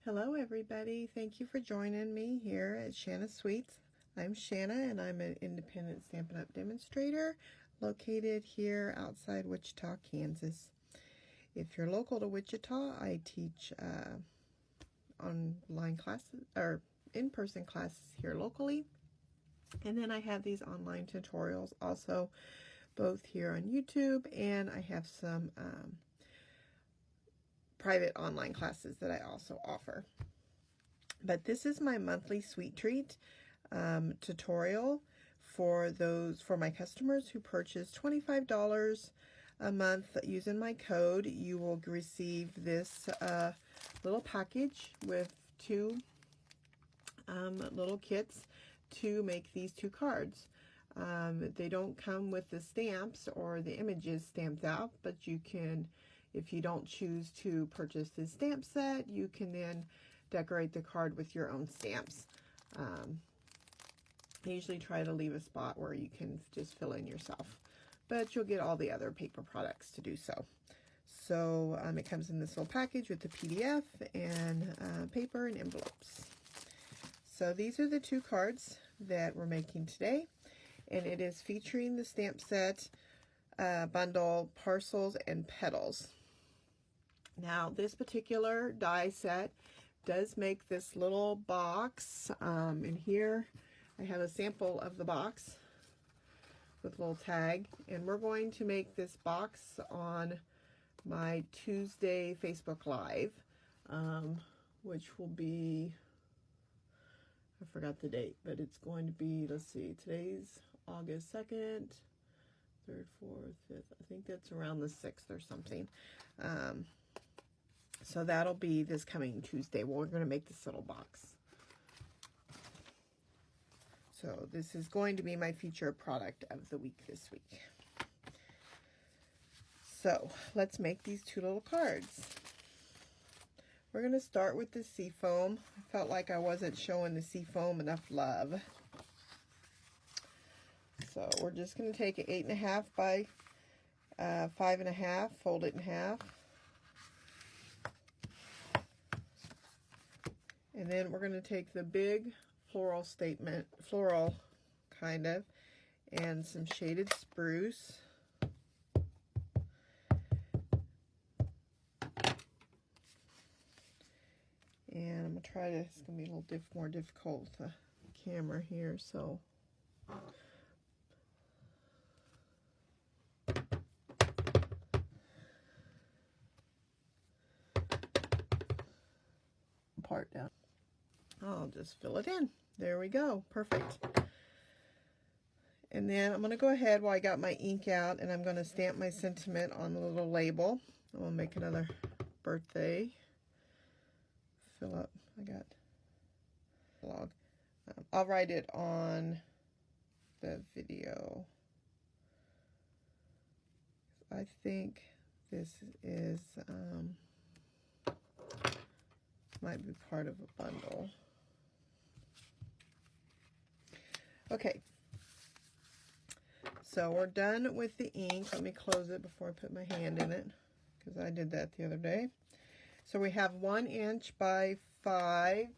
Hello everybody, thank you for joining me here at Shanna Sweets. I'm Shanna and I'm an independent Stampin' Up! Demonstrator located here outside Wichita, Kansas. If you're local to Wichita, I teach online classes or in-person classes here locally. And then I have these online tutorials also both here on YouTube, and I have some private online classes that I also offer. But this is my monthly sweet treat tutorial for my customers who purchase $25 a month using my code. You will receive this little package with two little kits to make these two cards. They don't come with the stamps or the images stamped out, but you can, if you don't choose to purchase this stamp set, you can then decorate the card with your own stamps. I usually try to leave a spot where you can just fill in yourself, but you'll get all the other paper products to do so. So it comes in this little package with the PDF and paper and envelopes. So these are the two cards that we're making today, and it is featuring the stamp set bundle, parcels, and petals. Now this particular die set does make this little box, and here I have a sample of the box with a little tag, and we're going to make this box on my Tuesday Facebook Live, which will be, I forgot the date, but it's going to be, let's see, today's August 2nd, 3rd, 4th, 5th, I think that's around the 6th or something. So that'll be this coming Tuesday. Well, we're going to make this little box. So this is going to be my featured product of the week this week. So let's make these two little cards. We're going to start with the Seafoam. I felt like I wasn't showing the Seafoam enough love. So we're just going to take an 8.5 by 5.5, fold it in half. And then we're going to take the big floral kind of, and some shaded spruce. And I'm going to try to, it's going to be a little more difficult with the camera here, so. Part down. I'll just fill it in. There we go. Perfect. And then I'm going to go ahead while I got my ink out, and I'm going to stamp my sentiment on the little label. I'm going to make another birthday. Fill up. I got log. I'll write it on the video. I think this is might be part of a bundle. Okay, so we're done with the ink. Let me close it before I put my hand in it, because I did that the other day. So we have 1 inch by 5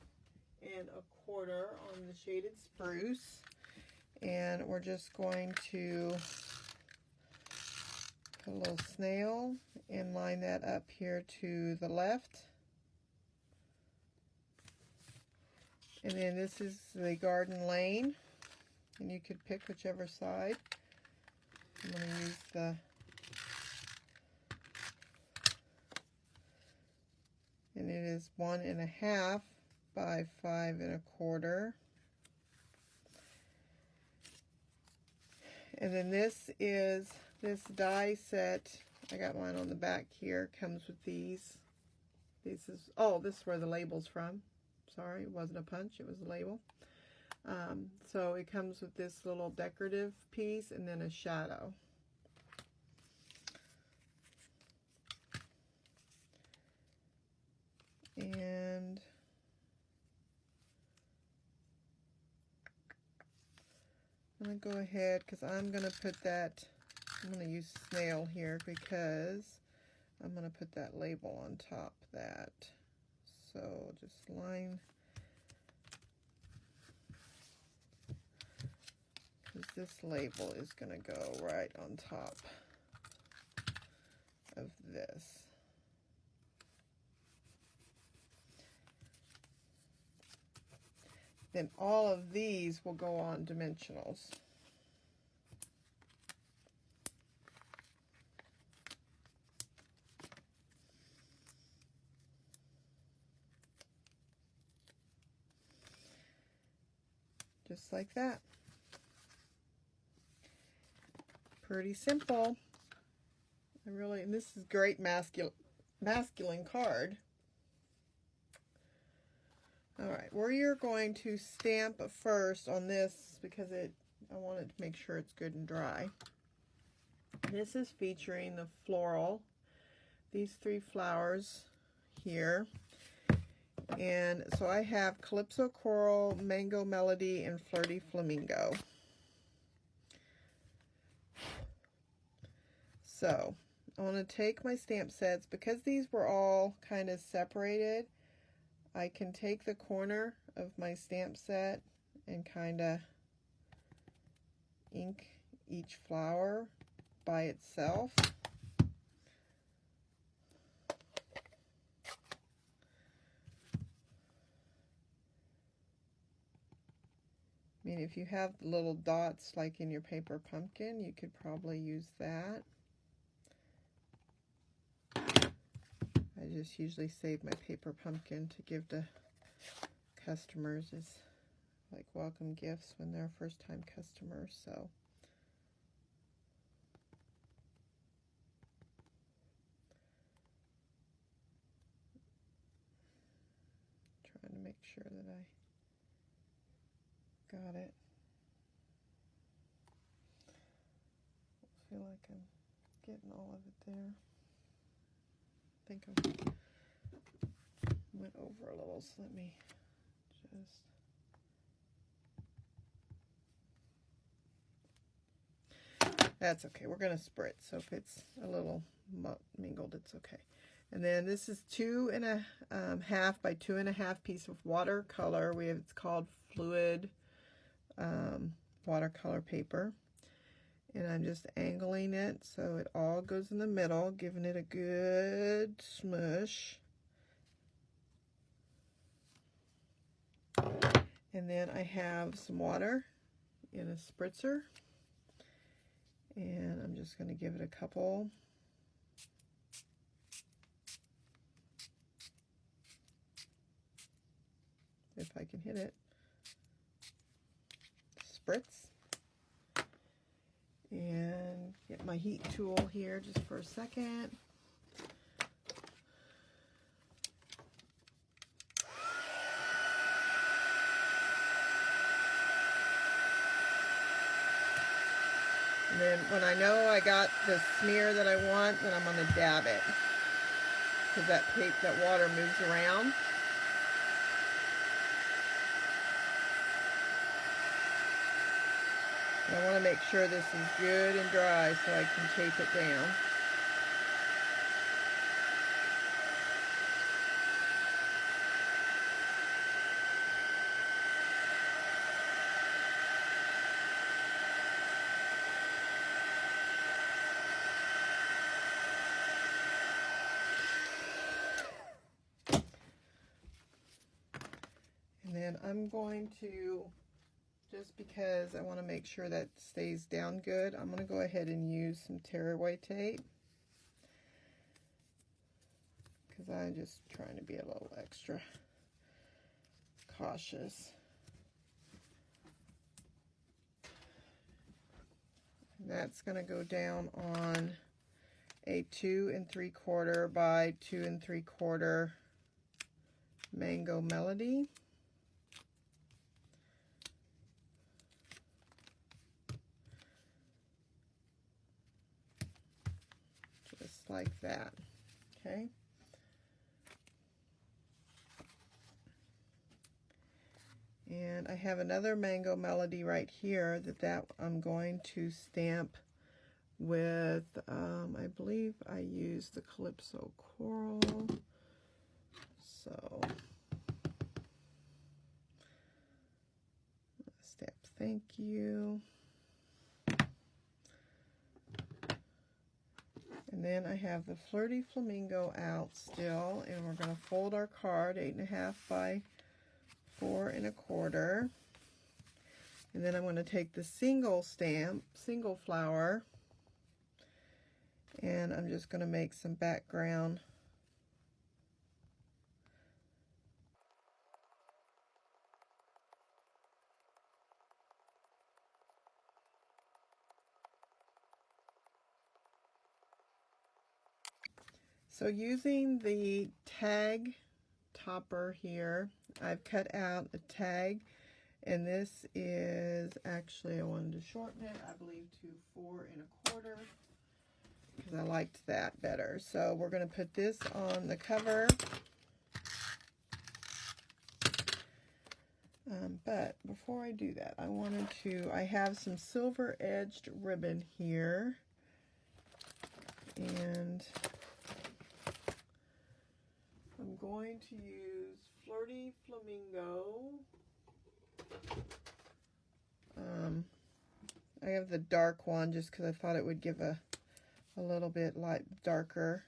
1/4 on the shaded spruce, and we're just going to put a little snail and line that up here to the left. And then this is the garden lane, and you could pick whichever side. I'm going to use the, and it is 1.5 by 5 1/4. And then this is this die set. I got mine on the back here. Comes with these. This is, oh, this is where the label's from. Sorry, it wasn't a punch, it was a label. So it comes with this little decorative piece and then a shadow. And I'm going to go ahead, because I'm going to put that, I'm going to use snail here because I'm going to put that label on top of that. So we'll just line, because this label is going to go right on top of this. Then all of these will go on dimensionals. Just like that. Pretty simple. And this is great masculine card. All right, we're going to stamp first on this because I wanted to make sure it's good and dry. This is featuring the floral, these 3 flowers here. And so I have Calypso Coral, Mango Melody, and Flirty Flamingo. So I want to take my stamp sets, because these were all kind of separated. I can take the corner of my stamp set and kind of ink each flower by itself. I mean, if you have little dots like in your paper pumpkin, you could probably use that. I just usually save my paper pumpkin to give to customers as like welcome gifts when they're first-time customers. So trying to make sure that I got it. I feel like I'm getting all of it there. I think I went over a little, so let me just... That's okay. We're going to spritz, so if it's a little mingled, it's okay. And then this is 2.5 by 2.5 piece of watercolor. It's called Fluid watercolor paper. And I'm just angling it so it all goes in the middle, giving it a good smush. And then I have some water in a spritzer. And I'm just going to give it a couple. If I can hit it. Spritz. And get my heat tool here just for a second. And then when I know I got the smear that I want, then I'm going to dab it. Because that water moves around. And I want to make sure this is good and dry so I can tape it down. And then I'm going to, just because I want to make sure that stays down good, I'm going to go ahead and use some tearaway tape. Because I'm just trying to be a little extra cautious. And that's going to go down on a 2 3/4 by 2 3/4 Mango Melody. Just like that, okay? And I have another Mango Melody right here that I'm going to stamp with, I believe I used the Calypso Coral. So thank you. And then I have the Flirty Flamingo out still, and we're going to fold our card 8.5 by 4 1/4. And then I'm going to take the single stamp, single flower, and I'm just going to make some background. So using the tag topper here, I've cut out a tag, and this is actually, I wanted to shorten it, I believe, to 4 1/4 because I liked that better. So we're going to put this on the cover. But before I do that, I have some silver edged ribbon here, and I'm going to use Flirty Flamingo. I have the dark one just because I thought it would give a little bit light darker.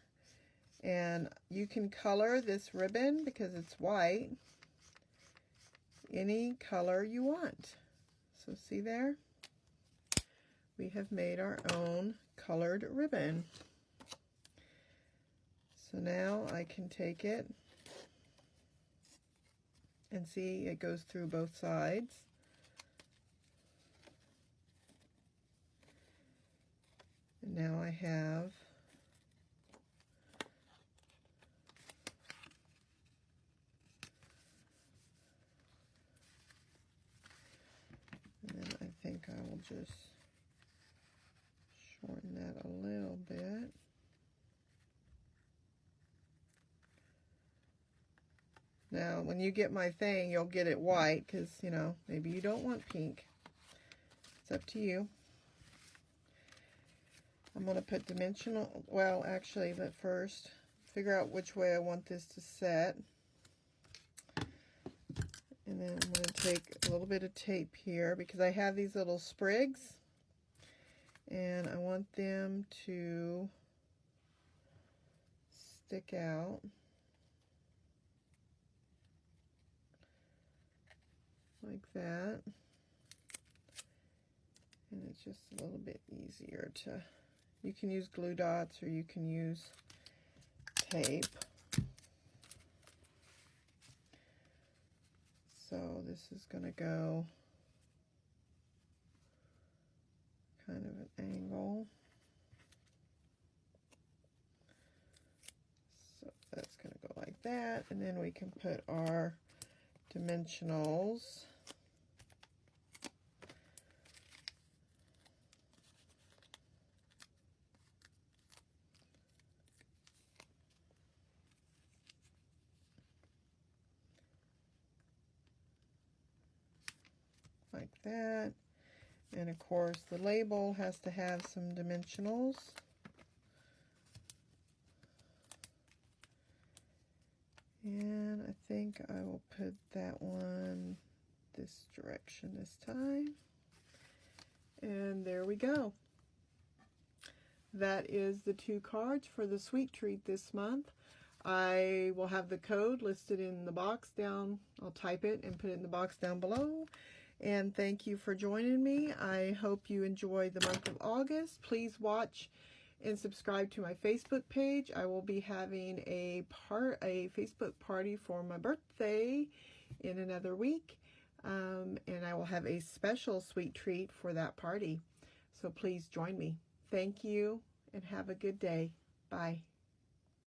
And you can color this ribbon because it's white any color you want. So see there? We have made our own colored ribbon. So now I can take it and see it goes through both sides. And now I have and then I think I will just shorten that a little bit. Now, when you get my thing, you'll get it white because, you know, maybe you don't want pink. It's up to you. I'm going to put dimensional, well, actually, but first, figure out which way I want this to set. And then I'm going to take a little bit of tape here because I have these little sprigs, and I want them to stick out. Like that. And it's just a little bit easier to, you can use glue dots or you can use tape. So this is going to go kind of an angle. So that's going to go like that, and then we can put our dimensionals. Like that. And of course the label has to have some dimensionals. And I think I will put that one this direction this time. And there we go. That is the 2 cards for the sweet treat this month. I will have the code listed in the box down. I'll type it and put it in the box down below. And thank you for joining me. I hope you enjoy the month of August. Please watch and subscribe to my Facebook page. I will be having a Facebook party for my birthday in another week. And I will have a special sweet treat for that party. So please join me. Thank you and have a good day. Bye.